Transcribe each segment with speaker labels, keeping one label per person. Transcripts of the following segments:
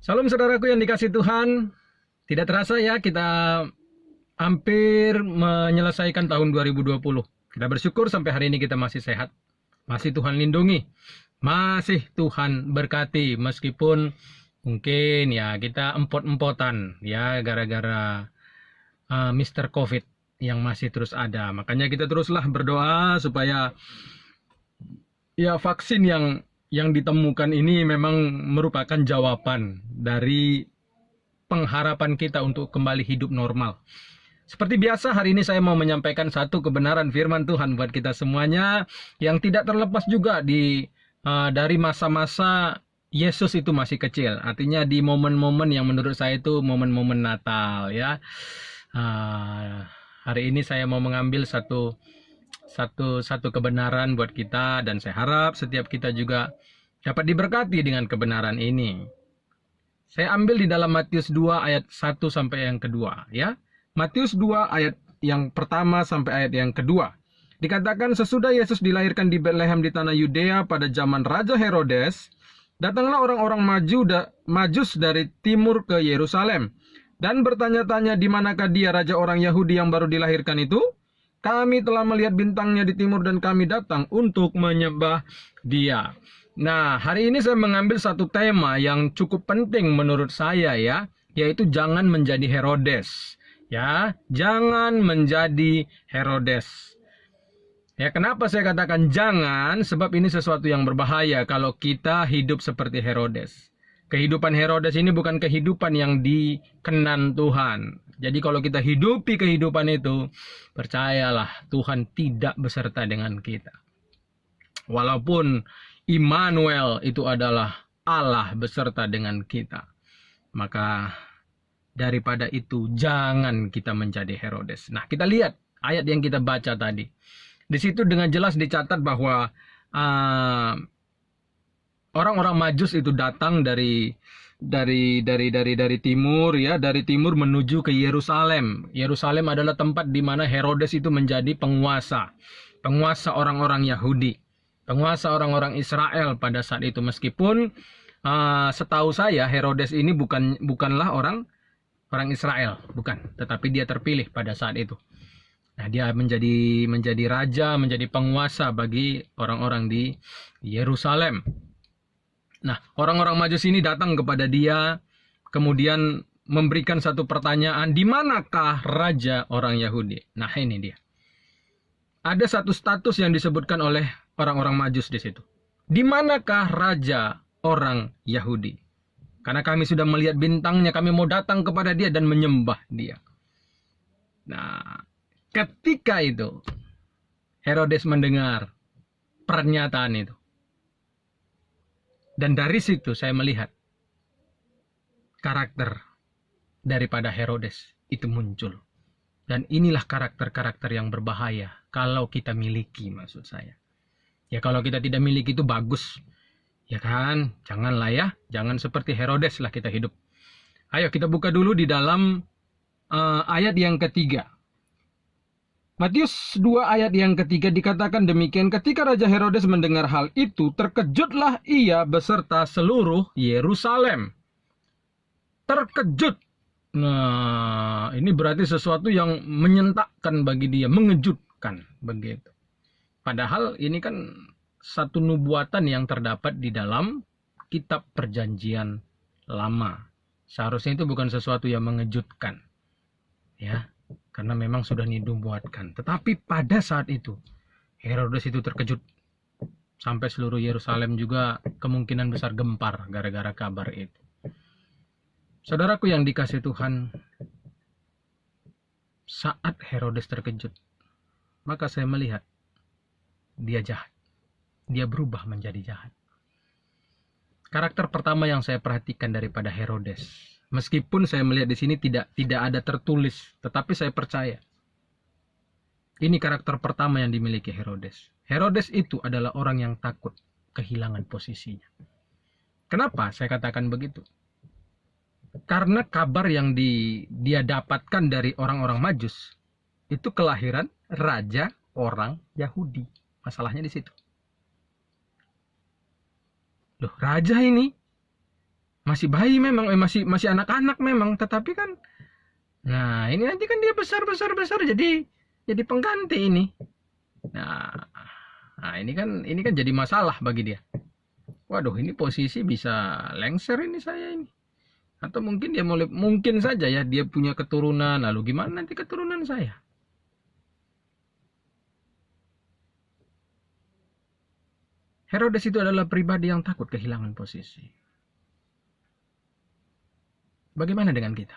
Speaker 1: Salam saudaraku yang dikasih Tuhan. Tidak terasa ya kita hampir menyelesaikan tahun 2020. Kita bersyukur sampai hari ini kita masih sehat. Masih Tuhan lindungi. Masih Tuhan berkati meskipun mungkin ya kita empot-empotan ya gara-gara Mr. Covid yang masih terus ada. Makanya kita teruslah berdoa supaya ya vaksin yang ditemukan ini memang merupakan jawaban dari pengharapan kita untuk kembali hidup normal. Seperti biasa hari ini saya mau menyampaikan satu kebenaran firman Tuhan buat kita semuanya yang tidak terlepas juga dari masa-masa Yesus itu masih kecil. Artinya di momen-momen yang menurut saya itu momen-momen Natal ya. Hari ini saya mau mengambil satu kebenaran buat kita dan saya harap setiap kita juga dapat diberkati dengan kebenaran ini. Saya ambil di dalam Matius 2 ayat 1 sampai yang kedua ya. Matius 2 ayat yang pertama sampai ayat yang kedua. Dikatakan sesudah Yesus dilahirkan di Betlehem di tanah Yudea pada zaman Raja Herodes, datanglah orang-orang Majus dari timur ke Yerusalem dan bertanya-tanya di manakah dia raja orang Yahudi yang baru dilahirkan itu? Kami telah melihat bintangnya di timur dan kami datang untuk menyembah dia. Nah, hari ini saya mengambil satu tema yang cukup penting menurut saya ya, yaitu jangan menjadi Herodes. Ya, jangan menjadi Herodes. Ya, kenapa saya katakan jangan? Sebab ini sesuatu yang berbahaya kalau kita hidup seperti Herodes. Kehidupan Herodes ini bukan kehidupan yang dikenan Tuhan. Jadi kalau kita hidupi kehidupan itu, percayalah Tuhan tidak beserta dengan kita. Walaupun Immanuel itu adalah Allah beserta dengan kita, maka daripada itu jangan kita menjadi Herodes. Nah, kita lihat ayat yang kita baca tadi. Di situ dengan jelas dicatat bahwa orang-orang Majus itu datang dari timur ya, dari timur menuju ke Yerusalem. Yerusalem adalah tempat di mana Herodes itu menjadi penguasa orang-orang Yahudi, penguasa orang-orang Israel pada saat itu. Meskipun setahu saya Herodes ini bukanlah orang Israel, bukan, tetapi dia terpilih pada saat itu. Nah, dia menjadi raja, menjadi penguasa bagi orang-orang di Yerusalem. Nah, orang-orang Majus ini datang kepada dia, kemudian memberikan satu pertanyaan, di manakah raja orang Yahudi? Nah, ini dia. Ada satu status yang disebutkan oleh orang-orang Majus di situ. Di manakah raja orang Yahudi? Karena kami sudah melihat bintangnya, kami mau datang kepada dia dan menyembah dia. Nah, ketika itu Herodes mendengar pernyataan itu. Dan dari situ saya melihat karakter daripada Herodes itu muncul. Dan inilah karakter-karakter yang berbahaya kalau kita miliki, maksud saya. Ya kalau kita tidak miliki itu bagus. Ya kan, janganlah ya, jangan seperti Herodes lah kita hidup. Ayo kita buka dulu di dalam ayat yang ketiga. Matius 2 ayat yang ketiga dikatakan demikian, ketika Raja Herodes mendengar hal itu, terkejutlah ia beserta seluruh Yerusalem. Terkejut. Nah, ini berarti sesuatu yang menyentakkan bagi dia, mengejutkan begitu. Padahal ini kan satu nubuatan yang terdapat di dalam kitab Perjanjian Lama. Seharusnya itu bukan sesuatu yang mengejutkan. Ya, karena memang sudah dinubuatkan. Tetapi pada saat itu Herodes itu terkejut. Sampai seluruh Yerusalem juga kemungkinan besar gempar gara-gara kabar itu. Saudaraku yang dikasih Tuhan, saat Herodes terkejut, maka saya melihat dia jahat. Dia berubah menjadi jahat. Karakter pertama yang saya perhatikan daripada Herodes, meskipun saya melihat di sini tidak ada tertulis, tetapi saya percaya ini karakter pertama yang dimiliki Herodes. Herodes itu adalah orang yang takut kehilangan posisinya. Kenapa saya katakan begitu? Karena kabar yang dia dapatkan dari orang-orang Majus itu kelahiran raja orang Yahudi. Masalahnya di situ. Loh, raja ini masih bayi memang, masih anak-anak memang, tetapi kan, nah ini nanti kan dia besar jadi pengganti ini. Nah, nah ini kan jadi masalah bagi dia. Waduh, ini posisi bisa lengser ini saya ini. Atau mungkin dia mungkin saja ya dia punya keturunan, lalu gimana nanti keturunan saya? Herodes itu adalah pribadi yang takut kehilangan posisi. Bagaimana dengan kita?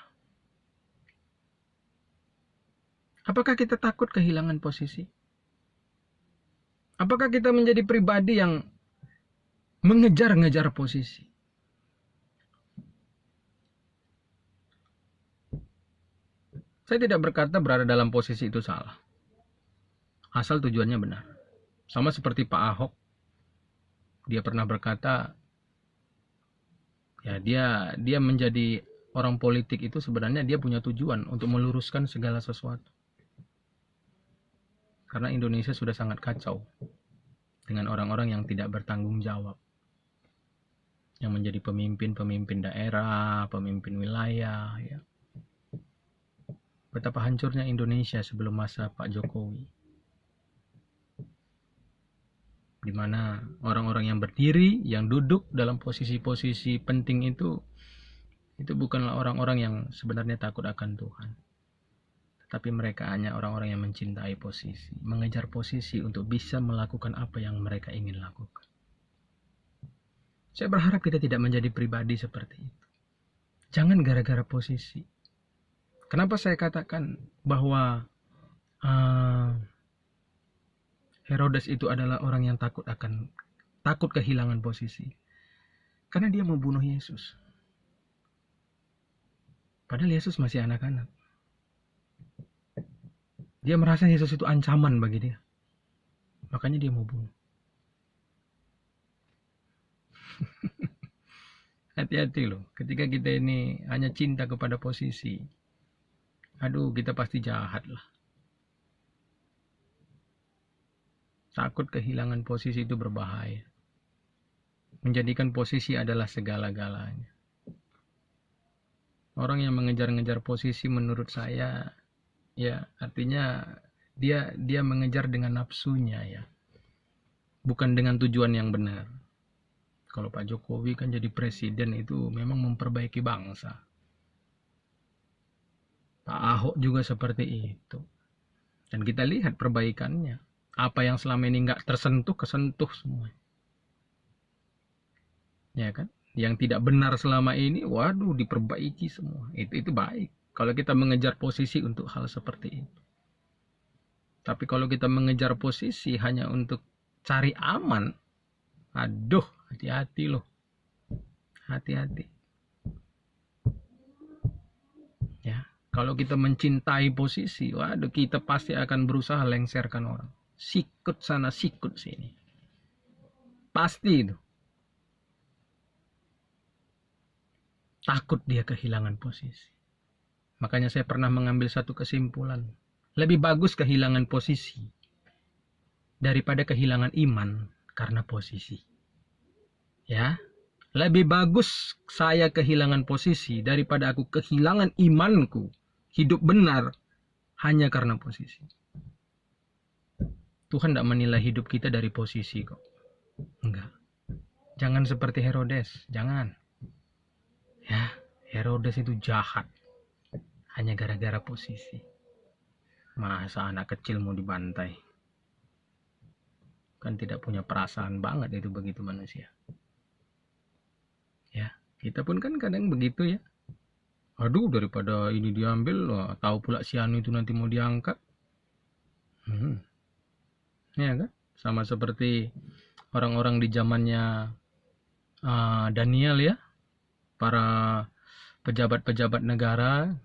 Speaker 1: Apakah kita takut kehilangan posisi? Apakah kita menjadi pribadi yang mengejar-ngejar posisi? Saya tidak berkata berada dalam posisi itu salah. Asal tujuannya benar. Sama seperti Pak Ahok. Dia pernah berkata, ya dia menjadi orang politik itu sebenarnya dia punya tujuan untuk meluruskan segala sesuatu. Karena Indonesia sudah sangat kacau dengan orang-orang yang tidak bertanggung jawab. Yang menjadi pemimpin daerah, pemimpin wilayah, ya. Betapa hancurnya Indonesia sebelum masa Pak Jokowi. Di mana orang-orang yang berdiri, yang duduk dalam posisi-posisi penting itu bukanlah orang-orang yang sebenarnya takut akan Tuhan. Tapi mereka hanya orang-orang yang mencintai posisi, mengejar posisi untuk bisa melakukan apa yang mereka ingin lakukan. Saya berharap kita tidak menjadi pribadi seperti itu. Jangan gara-gara posisi. Kenapa saya katakan bahwa Herodes itu adalah orang yang takut kehilangan posisi? Karena dia mau bunuh Yesus. Padahal Yesus masih anak-anak. Dia merasa Yesus itu ancaman bagi dia. Makanya dia mau bunuh. Hati-hati loh. Ketika kita ini hanya cinta kepada posisi, aduh kita pasti jahat lah. Takut kehilangan posisi itu berbahaya. Menjadikan posisi adalah segala-galanya. Orang yang mengejar-ngejar posisi menurut saya, ya artinya dia mengejar dengan nafsunya ya. Bukan dengan tujuan yang benar. Kalau Pak Jokowi kan jadi presiden itu memang memperbaiki bangsa. Pak Ahok juga seperti itu. Dan kita lihat perbaikannya. Apa yang selama ini nggak tersentuh, kesentuh semua. Ya kan? Yang tidak benar selama ini, waduh diperbaiki semua. Itu baik. Kalau kita mengejar posisi untuk hal seperti itu. Tapi kalau kita mengejar posisi hanya untuk cari aman, aduh, hati-hati loh. Hati-hati. Ya, kalau kita mencintai posisi, waduh kita pasti akan berusaha lengserkan orang. Sikut sana, sikut sini. Pasti itu. Takut dia kehilangan posisi. Makanya saya pernah mengambil satu kesimpulan. Lebih bagus kehilangan posisi daripada kehilangan iman karena posisi. Ya, lebih bagus saya kehilangan posisi daripada aku kehilangan imanku, hidup benar hanya karena posisi. Tuhan tidak menilai hidup kita dari posisi kok. Enggak. Jangan seperti Herodes, jangan. Ya, Herodes itu jahat hanya gara-gara posisi. Masa anak kecil mau dibantai? Kan tidak punya perasaan banget itu begitu manusia. Ya, kita pun kan kadang begitu ya. Aduh, daripada ini diambil, tahu pula si Anu itu nanti mau diangkat. Ya kan? Sama seperti orang-orang di zamannya Daniel ya. Para pejabat-pejabat negara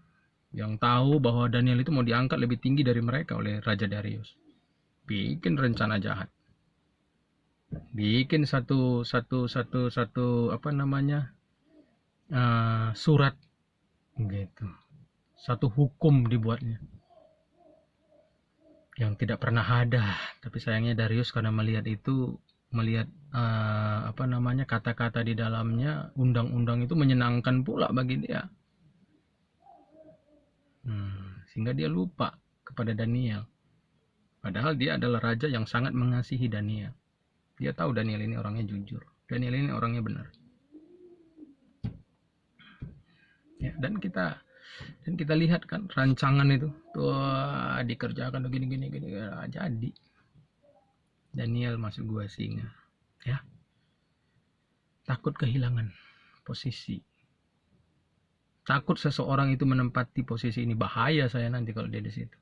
Speaker 1: yang tahu bahwa Daniel itu mau diangkat lebih tinggi dari mereka oleh Raja Darius. Bikin rencana jahat. Bikin satu surat gitu. Satu hukum dibuatnya. Yang tidak pernah ada, tapi sayangnya Darius karena melihat itu melihat kata-kata di dalamnya, undang-undang itu menyenangkan pula bagi dia. Sehingga dia lupa kepada Daniel. Padahal dia adalah raja yang sangat mengasihi Daniel. Dia tahu Daniel ini orangnya jujur. Daniel ini orangnya benar. Ya, dan kita lihat kan rancangan itu dikerjakan gini jadi Daniel masuk gua singa, ya. Takut kehilangan posisi, takut seseorang itu menempati posisi ini, bahaya saya nanti kalau dia di situ.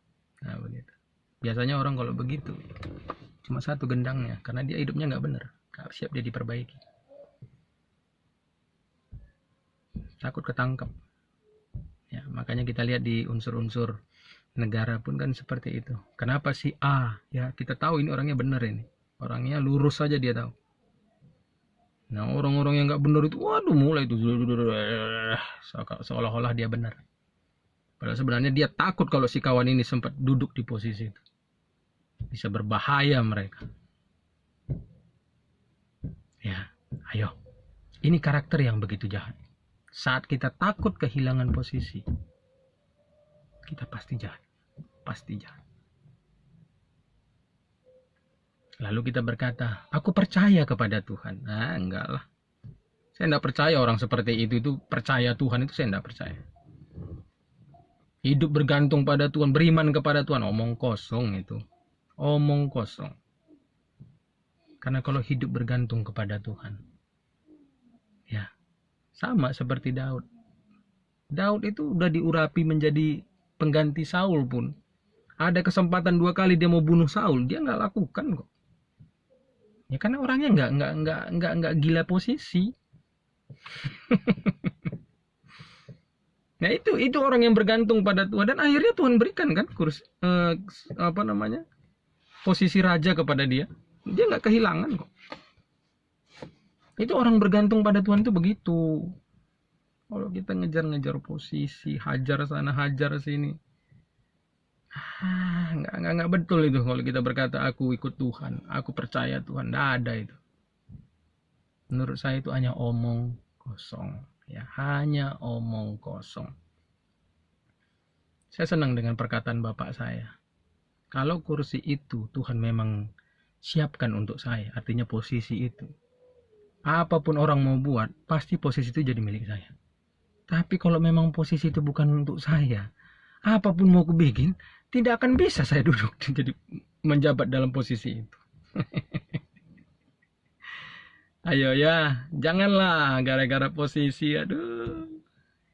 Speaker 1: Nah begitu biasanya orang kalau begitu cuma satu gendangnya, karena dia hidupnya nggak benar, nggak siap dia diperbaiki, takut ketangkap. Ya, makanya kita lihat di unsur-unsur negara pun kan seperti itu. Kenapa si A? Ya kita tahu ini orangnya benar, ini orangnya lurus saja dia tahu. Nah orang-orang yang nggak benar itu, waduh mulai itu seolah-olah dia benar. Padahal sebenarnya dia takut kalau si kawan ini sempat duduk di posisi itu, bisa berbahaya mereka. Ya, ayo. Ini karakter yang begitu jahat. Saat kita takut kehilangan posisi, kita pasti jahat. Pasti jahat. Lalu kita berkata, aku percaya kepada Tuhan. Nah, enggak lah. Saya enggak percaya orang seperti itu percaya Tuhan, itu saya enggak percaya. Hidup bergantung pada Tuhan, beriman kepada Tuhan, omong kosong itu. Omong kosong. Karena kalau hidup bergantung kepada Tuhan, ya, sama seperti Daud. Daud itu udah diurapi menjadi pengganti Saul pun. Ada kesempatan 2 kali dia mau bunuh Saul, dia nggak lakukan kok. Ya karena orangnya nggak gila posisi. Nah itu orang yang bergantung pada Tuhan, dan akhirnya Tuhan berikan kan posisi raja kepada dia. Dia nggak kehilangan kok. Itu orang bergantung pada Tuhan itu begitu. Kalau kita ngejar-ngejar posisi, hajar sana hajar sini, nggak betul itu. Kalau kita berkata aku ikut Tuhan, aku percaya Tuhan, nggak ada itu. Menurut saya itu hanya omong kosong, ya, hanya omong kosong. Saya senang dengan perkataan bapak saya. Kalau kursi itu Tuhan memang siapkan untuk saya, artinya posisi itu, apapun orang mau buat, pasti posisi itu jadi milik saya. Tapi kalau memang posisi itu bukan untuk saya, apapun mau kubikin, tidak akan bisa saya duduk jadi menjabat dalam posisi itu. Ayo ya, janganlah gara-gara posisi, aduh,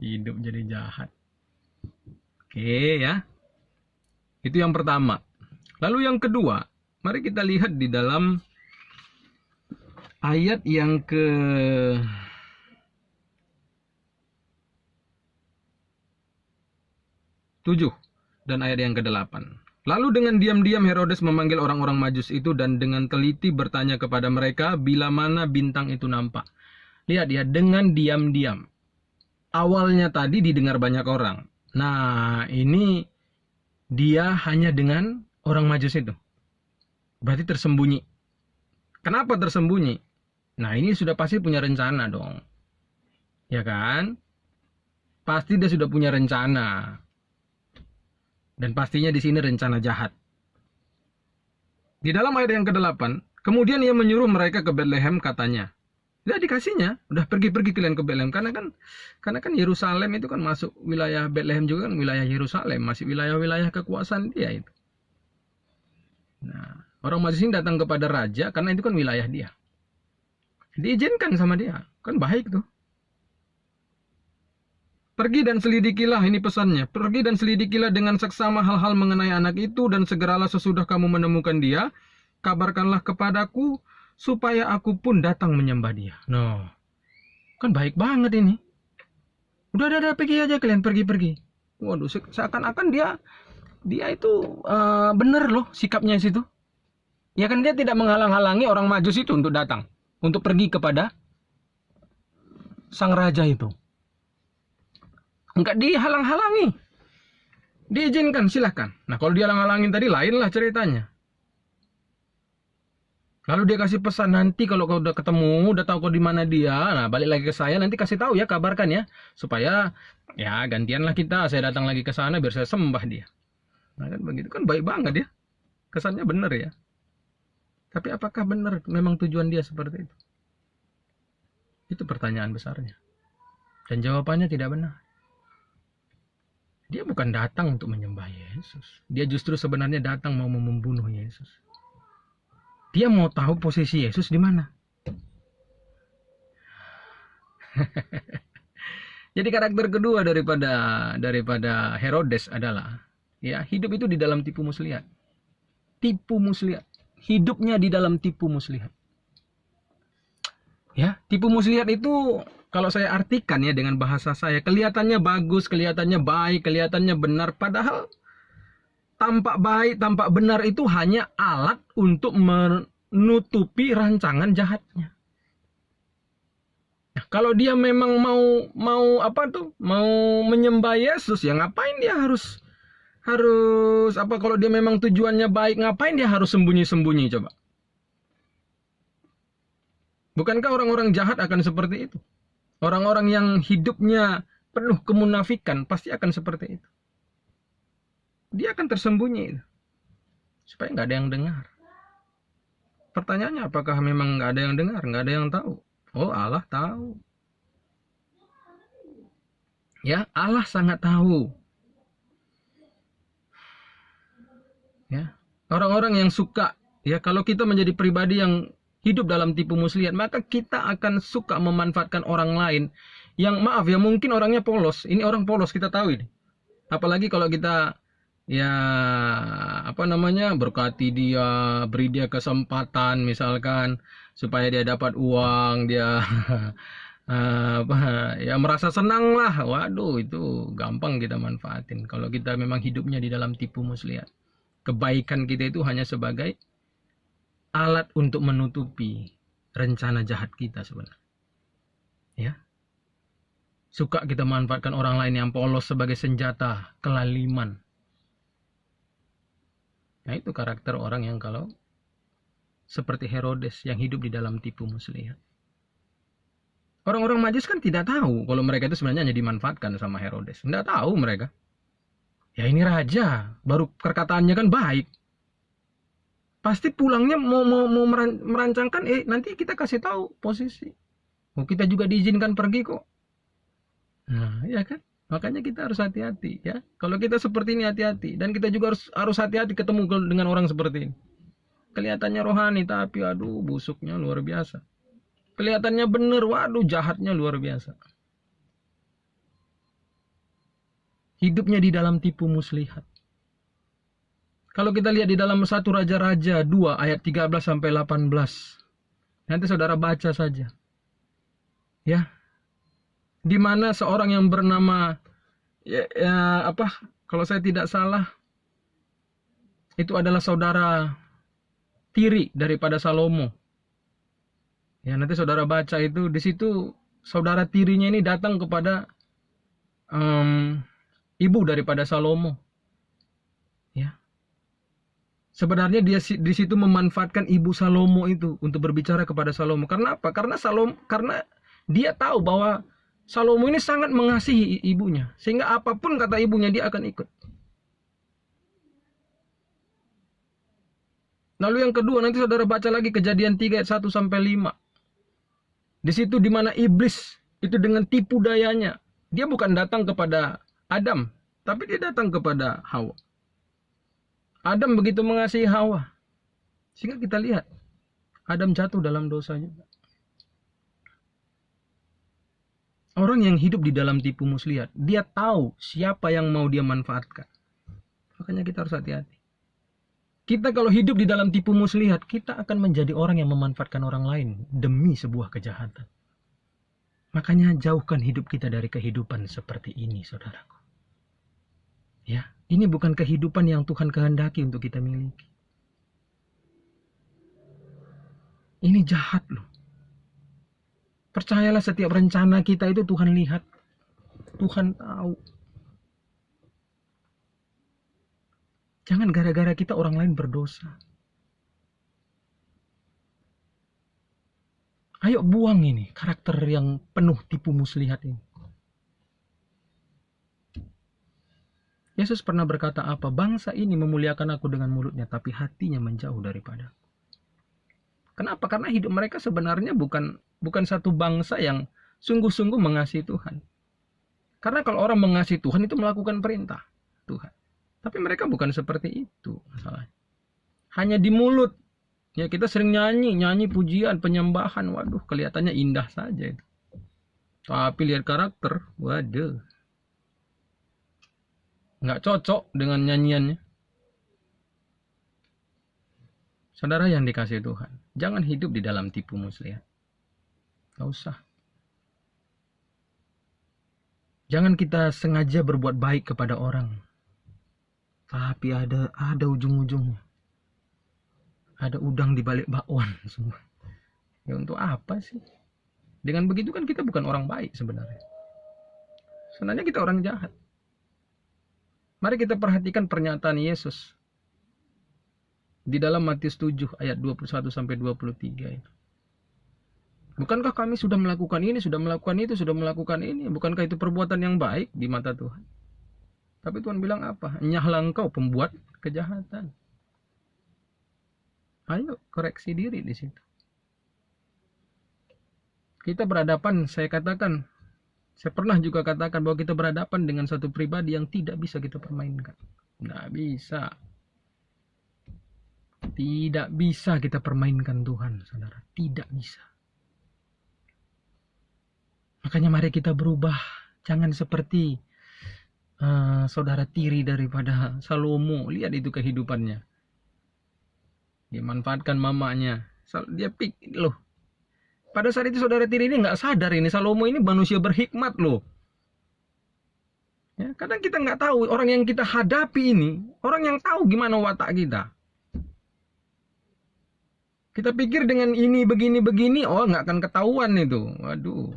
Speaker 1: hidup jadi jahat. Oke ya, itu yang pertama. Lalu yang kedua, mari kita lihat di dalam ayat yang ke 7 dan ayat yang ke-8. Lalu dengan diam-diam Herodes memanggil orang-orang Majus itu dan dengan teliti bertanya kepada mereka bila mana bintang itu nampak. Lihat ya, dengan diam-diam. Awalnya tadi didengar banyak orang. Nah, ini dia hanya dengan orang Majus itu. Berarti tersembunyi. Kenapa tersembunyi? Nah, ini sudah pasti punya rencana dong. Ya kan? Pasti dia sudah punya rencana. Dan pastinya di sini rencana jahat. Di dalam ayat yang ke-8, kemudian ia menyuruh mereka ke Betlehem, katanya. Dia dikasihnya, udah pergi-pergi kalian ke Betlehem, karena kan Yerusalem itu kan masuk wilayah Betlehem juga kan wilayah Yerusalem, masih wilayah-wilayah kekuasaan dia itu. Nah, orang Majus ini datang kepada raja karena itu kan wilayah dia. Diizinkan sama dia, kan baik tuh. Pergi dan selidikilah, ini pesannya. Pergi dan selidikilah dengan seksama hal-hal mengenai anak itu, dan segeralah sesudah kamu menemukan dia, kabarkanlah kepadaku, supaya aku pun datang menyembah dia. No, kan baik banget ini. Udah, pergi aja kalian, pergi. Waduh, seakan-akan dia itu bener loh sikapnya situ. Ya kan dia tidak menghalang-halangi orang Majus itu untuk datang, untuk pergi kepada sang raja itu. Enggak dihalang-halangi, diizinkan, silahkan. Nah kalau dihalang-halangin tadi lainlah ceritanya. Lalu dia kasih pesan, nanti kalau kau udah ketemu, udah tahu kau di mana dia, nah balik lagi ke saya, nanti kasih tahu ya, kabarkan ya, supaya ya gantianlah kita, saya datang lagi ke sana biar saya sembah dia. Nah kan begitu kan baik banget ya, kesannya benar ya. Tapi apakah benar memang tujuan dia seperti itu? Itu pertanyaan besarnya. Dan jawabannya tidak benar. Dia bukan datang untuk menyembah Yesus. Dia justru sebenarnya datang mau membunuh Yesus. Dia mau tahu posisi Yesus di mana. Jadi karakter kedua daripada Herodes adalah ya, hidup itu di dalam tipu muslihat. Tipu muslihat. Hidupnya di dalam tipu muslihat. Ya, tipu muslihat itu kalau saya artikan ya dengan bahasa saya, kelihatannya bagus, kelihatannya baik, kelihatannya benar, padahal tampak baik, tampak benar itu hanya alat untuk menutupi rancangan jahatnya. Nah, kalau dia memang mau apa tuh? Mau menyembah Yesus, ya ngapain dia harus apa, kalau dia memang tujuannya baik, ngapain dia harus sembunyi-sembunyi coba? Bukankah orang-orang jahat akan seperti itu? Orang-orang yang hidupnya penuh kemunafikan pasti akan seperti itu. Dia akan tersembunyi supaya nggak ada yang dengar. Pertanyaannya, apakah memang nggak ada yang dengar, nggak ada yang tahu? Oh, Allah tahu. Ya, Allah sangat tahu. Ya, orang-orang yang suka, ya kalau kita menjadi pribadi yang hidup dalam tipu muslihat, maka kita akan suka memanfaatkan orang lain yang, maaf ya, mungkin orangnya polos. Ini orang polos, kita tahu ini. Apalagi kalau kita ya apa namanya, berkati dia, beri dia kesempatan misalkan supaya dia dapat uang, dia apa ya, merasa senang lah. Waduh, itu gampang kita manfaatin kalau kita memang hidupnya di dalam tipu muslihat. Kebaikan kita itu hanya sebagai alat untuk menutupi rencana jahat kita sebenarnya. Ya, suka kita manfaatkan orang lain yang polos sebagai senjata kelaliman. Nah, itu karakter orang yang kalau seperti Herodes yang hidup di dalam tipu muslihat. Orang-orang Majus kan tidak tahu kalau mereka itu sebenarnya hanya dimanfaatkan sama Herodes. Tidak tahu mereka. Ya ini raja, baru perkataannya kan baik. Pasti pulangnya mau merancangkan, nanti kita kasih tahu posisi. Oh, kita juga diizinkan pergi kok. Nah, ya kan? Makanya kita harus hati-hati ya. Kalau kita seperti ini hati-hati, dan kita juga harus hati-hati ketemu dengan orang seperti ini. Kelihatannya rohani tapi aduh busuknya luar biasa. Kelihatannya benar, waduh jahatnya luar biasa. Hidupnya di dalam tipu muslihat. Kalau kita lihat di dalam 1 Raja-Raja 2 ayat 13 sampai 18. Nanti saudara baca saja. Ya. Di mana seorang yang bernama kalau saya tidak salah itu adalah saudara tiri daripada Salomo. Ya, nanti saudara baca itu, di situ saudara tirinya ini datang kepada ibu daripada Salomo. Ya. Sebenarnya dia di situ memanfaatkan ibu Salomo itu untuk berbicara kepada Salomo. Karena apa? Karena dia tahu bahwa Salomo ini sangat mengasihi ibunya, sehingga apapun kata ibunya dia akan ikut. Lalu yang kedua, nanti saudara baca lagi Kejadian 3 ayat 1 sampai 5. Di situ di mana iblis itu dengan tipu dayanya, dia bukan datang kepada Adam, tapi dia datang kepada Hawa. Adam begitu mengasihi Hawa, sehingga kita lihat Adam jatuh dalam dosa juga. Orang yang hidup di dalam tipu muslihat, dia tahu siapa yang mau dia manfaatkan. Makanya kita harus hati-hati. Kita kalau hidup di dalam tipu muslihat, kita akan menjadi orang yang memanfaatkan orang lain demi sebuah kejahatan. Makanya jauhkan hidup kita dari kehidupan seperti ini, saudaraku. Ya, ini bukan kehidupan yang Tuhan kehendaki untuk kita miliki. Ini jahat loh. Percayalah, setiap rencana kita itu Tuhan lihat. Tuhan tahu. Jangan gara-gara kita orang lain berdosa. Ayo buang ini karakter yang penuh tipu muslihat ini. Yesus pernah berkata apa? Bangsa ini memuliakan aku dengan mulutnya, tapi hatinya menjauh daripada. Kenapa? Karena hidup mereka sebenarnya bukan satu bangsa yang sungguh-sungguh mengasihi Tuhan. Karena kalau orang mengasihi Tuhan itu melakukan perintah Tuhan. Tapi mereka bukan seperti itu masalahnya. Hanya di mulut. Ya kita sering nyanyi pujian, penyembahan. Waduh, kelihatannya indah saja itu. Tapi lihat karakter, waduh. Nggak cocok dengan nyanyiannya. Saudara yang dikasihi Tuhan, jangan hidup di dalam tipu muslihat. Nggak usah. Jangan kita sengaja berbuat baik kepada orang, tapi ada ujung-ujungnya. Ada udang di balik bakwan semua. Ya untuk apa sih? Dengan begitu kan kita bukan orang baik sebenarnya. Sebenarnya kita orang jahat. Mari kita perhatikan pernyataan Yesus di dalam Matius 7 ayat 21 sampai 23 itu. Bukankah kami sudah melakukan ini, sudah melakukan itu, sudah melakukan ini? Bukankah itu perbuatan yang baik di mata Tuhan? Tapi Tuhan bilang apa? Enyahlah engkau pembuat kejahatan. Ayo koreksi diri di situ. Kita berhadapan, saya pernah juga katakan bahwa kita berhadapan dengan satu pribadi yang tidak bisa kita permainkan. Nggak bisa. Tidak bisa kita permainkan Tuhan, saudara. Tidak bisa. Makanya mari kita berubah. Jangan seperti saudara tiri daripada Salomo. Lihat itu kehidupannya. Dia manfaatkan mamanya. Dia pikir loh. Pada saat itu saudara tiri ini nggak sadar ini Salomo ini manusia berhikmat loh. Ya, kadang kita nggak tahu orang yang kita hadapi ini, orang yang tahu gimana watak kita. Kita pikir dengan ini begini, oh nggak akan ketahuan itu. Waduh.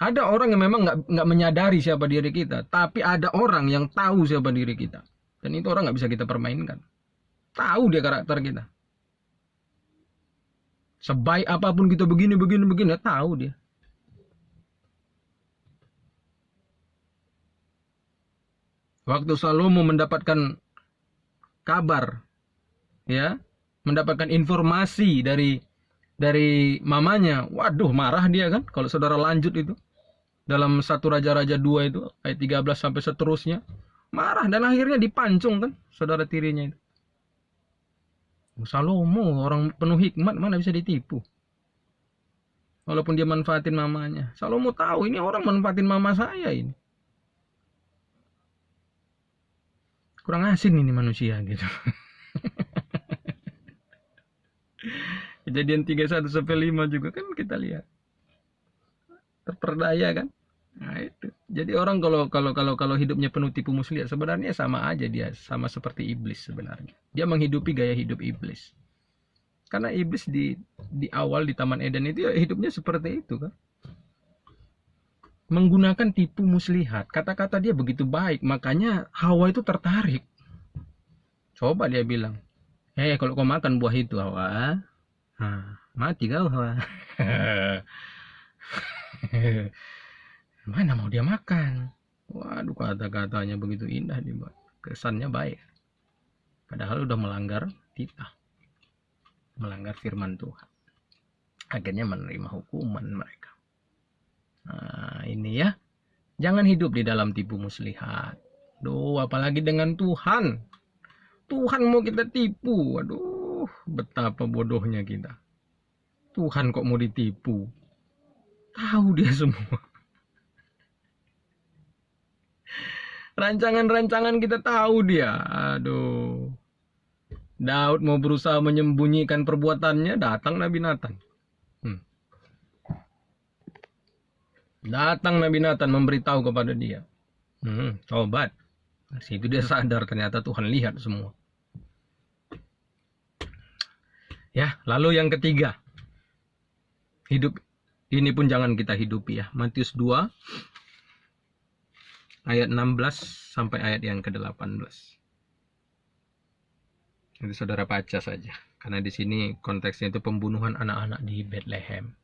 Speaker 1: Ada orang yang memang nggak menyadari siapa diri kita, tapi ada orang yang tahu siapa diri kita, dan itu orang nggak bisa kita permainkan. Tahu dia karakter kita. Sebaik apapun kita begini, tahu dia. Waktu Salomo mendapatkan kabar, ya, mendapatkan informasi dari mamanya, waduh marah dia kan. Kalau saudara lanjut itu dalam 1 Raja-Raja 2 itu ayat 13 sampai seterusnya, marah dan akhirnya dipancung kan saudara tirinya itu. Salomo orang penuh hikmat, mana bisa ditipu. Walaupun dia manfaatin mamanya. Salomo tahu ini orang manfaatin mama saya ini. Kurang asin ini manusia gitu. Kejadian 31 sampai 5 juga kan kita lihat. Terperdaya kan? Nah itu. Jadi orang kalau hidupnya penuh tipu muslihat sebenarnya sama aja, dia sama seperti iblis sebenarnya. Dia menghidupi gaya hidup iblis. Karena iblis di awal di Taman Eden itu ya hidupnya seperti itu kan. Menggunakan tipu muslihat. Kata-kata dia begitu baik, makanya Hawa itu tertarik. Coba dia bilang, kalau kau makan buah itu Hawa, mati kau Hawa. Mana mau dia makan? Waduh, kata-katanya begitu indah dibuat. Kesannya baik. Padahal udah melanggar titah. Melanggar firman Tuhan. Akhirnya menerima hukuman mereka. Nah, ini ya. Jangan hidup di dalam tipu muslihat. Duh, apalagi dengan Tuhan. Tuhan mau kita tipu. Aduh, betapa bodohnya kita. Tuhan kok mau ditipu? Tahu dia semua. Rancangan-rancangan kita tahu dia. Aduh. Daud mau berusaha menyembunyikan perbuatannya, datang Nabi Nathan. Datang Nabi Nathan memberitahu kepada dia. Tobat. Situ dia sadar ternyata Tuhan lihat semua. Ya, lalu yang ketiga. Hidup ini pun jangan kita hidupi ya. Matius 2 ayat 16 sampai ayat yang ke-18. Itu saudara baca saja. Karena di sini konteksnya itu pembunuhan anak-anak di Bethlehem.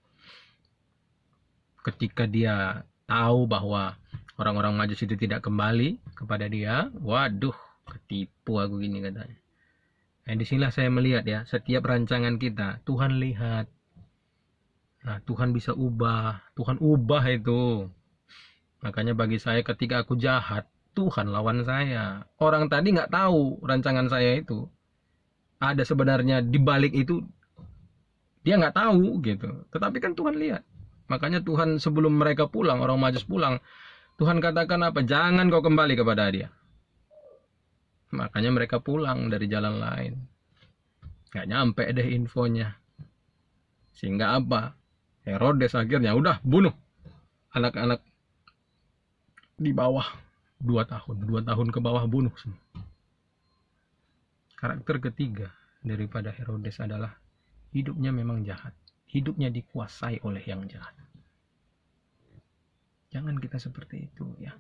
Speaker 1: Ketika dia tahu bahwa orang-orang Majus itu tidak kembali kepada dia, waduh, ketipu aku gini katanya. Nah, disinilah saya melihat ya, setiap rancangan kita, Tuhan lihat. Nah, Tuhan bisa ubah, Tuhan ubah itu. Makanya bagi saya ketika aku jahat, Tuhan lawan saya. Orang tadi nggak tahu rancangan saya itu. Ada sebenarnya di balik itu, dia nggak tahu gitu. Tetapi kan Tuhan lihat. Makanya Tuhan sebelum mereka pulang, orang Majus pulang, Tuhan katakan apa? Jangan kau kembali kepada dia. Makanya mereka pulang dari jalan lain. Nggak nyampe deh infonya. Sehingga apa? Herodes akhirnya udah bunuh anak-anak di bawah 2 tahun ke bawah bunuh semua. Karakter ketiga daripada Herodes adalah hidupnya memang jahat. Hidupnya dikuasai oleh yang jahat. Jangan kita seperti itu ya.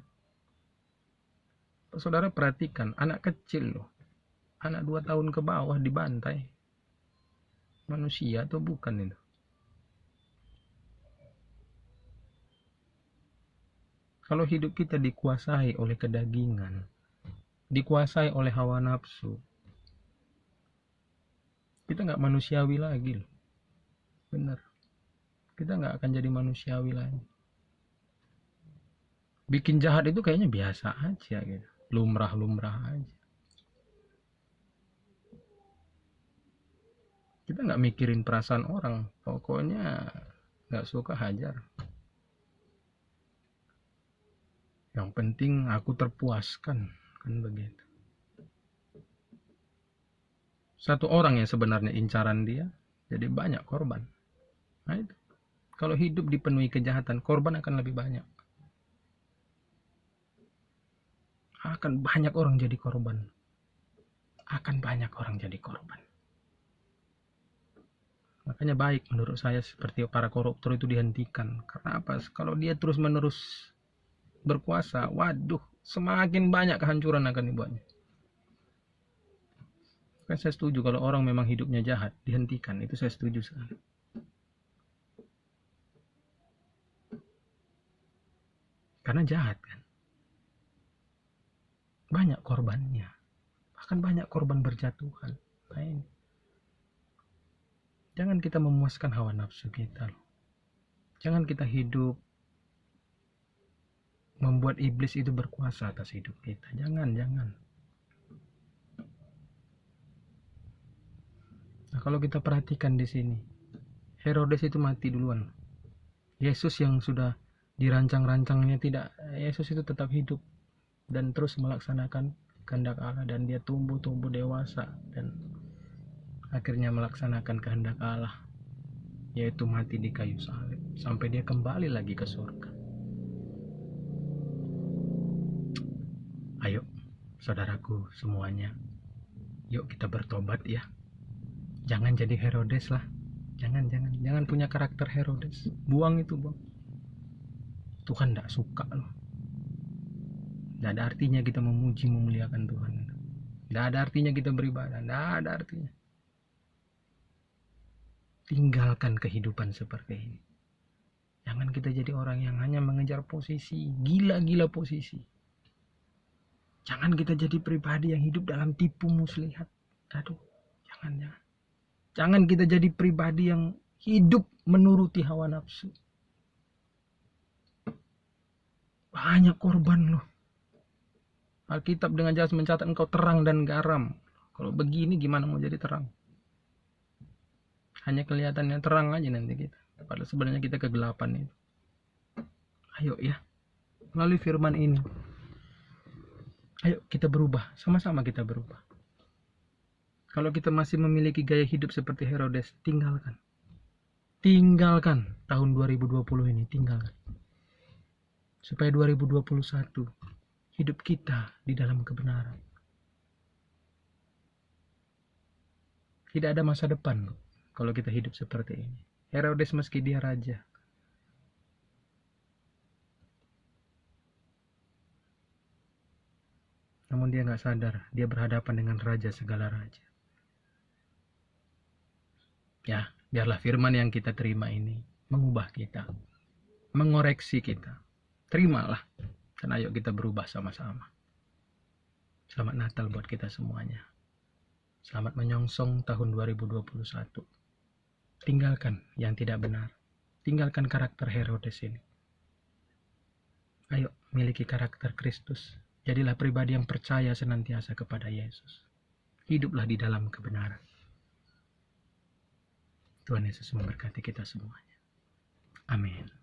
Speaker 1: Saudara perhatikan, anak kecil loh. Anak 2 tahun ke bawah dibantai. Manusia atau bukan itu? Kalau hidup kita dikuasai oleh kedagingan, dikuasai oleh hawa nafsu, kita nggak manusiawi lagi loh. Bener. Kita nggak akan jadi manusiawi lagi. Bikin jahat itu kayaknya biasa aja gitu. Lumrah-lumrah aja. Kita nggak mikirin perasaan orang. Pokoknya nggak suka hajar. Yang penting aku terpuaskan. Kan begitu. Satu orang yang sebenarnya incaran dia, jadi banyak korban. Nah itu. Kalau hidup dipenuhi kejahatan, korban akan lebih banyak. Akan banyak orang jadi korban. Akan banyak orang jadi korban. Makanya baik menurut saya seperti para koruptor itu dihentikan. Karena apa? Kalau dia terus menerus berkuasa, waduh, semakin banyak kehancuran akan dibuatnya. Kan saya setuju kalau orang memang hidupnya jahat, dihentikan. Itu saya setuju sekali. Karena jahat kan. Banyak korbannya. Bahkan banyak korban berjatuhan. Nah ini. Jangan kita memuaskan hawa nafsu kita. Jangan kita hidup membuat iblis itu berkuasa atas hidup kita. Jangan. Nah, kalau kita perhatikan di sini, Herodes itu mati duluan. Yesus yang sudah dirancang-rancangnya tidak, Yesus itu tetap hidup dan terus melaksanakan kehendak Allah, dan dia tumbuh dewasa dan akhirnya melaksanakan kehendak Allah, yaitu mati di kayu salib sampai dia kembali lagi ke surga. Ayo saudaraku semuanya, yuk kita bertobat ya. Jangan jadi Herodes lah. Jangan punya karakter Herodes. Buang itu, buang. Tuhan tidak suka loh. Tidak ada artinya kita memuji memuliakan Tuhan. Tidak ada artinya kita beribadah. Tidak ada artinya. Tinggalkan kehidupan seperti ini. Jangan kita jadi orang yang hanya mengejar posisi, gila-gila posisi. Jangan kita jadi pribadi yang hidup dalam tipu muslihat. Aduh, jangan. Jangan kita jadi pribadi yang hidup menuruti hawa nafsu. Banyak korban loh. Alkitab dengan jelas mencatat engkau terang dan garam. Kalau begini gimana mau jadi terang? Hanya kelihatannya terang aja nanti kita. Padahal sebenarnya kita kegelapan itu. Ayo ya, melalui firman ini, ayo kita berubah. Sama-sama kita berubah. Kalau kita masih memiliki gaya hidup seperti Herodes, tinggalkan. Tinggalkan tahun 2020 ini, tinggalkan. Supaya 2021 hidup kita di dalam kebenaran. Tidak ada masa depan kalau kita hidup seperti ini. Herodes meski dia raja, namun dia nggak sadar dia berhadapan dengan raja segala raja. Ya, biarlah firman yang kita terima ini mengubah kita, mengoreksi kita. Terimalah, dan ayo kita berubah sama-sama. Selamat Natal buat kita semuanya. Selamat menyongsong tahun 2021. Tinggalkan yang tidak benar. Tinggalkan karakter Herodes ini. Ayo, miliki karakter Kristus. Jadilah pribadi yang percaya senantiasa kepada Yesus. Hiduplah di dalam kebenaran. Tuhan Yesus memberkati kita semuanya. Amin.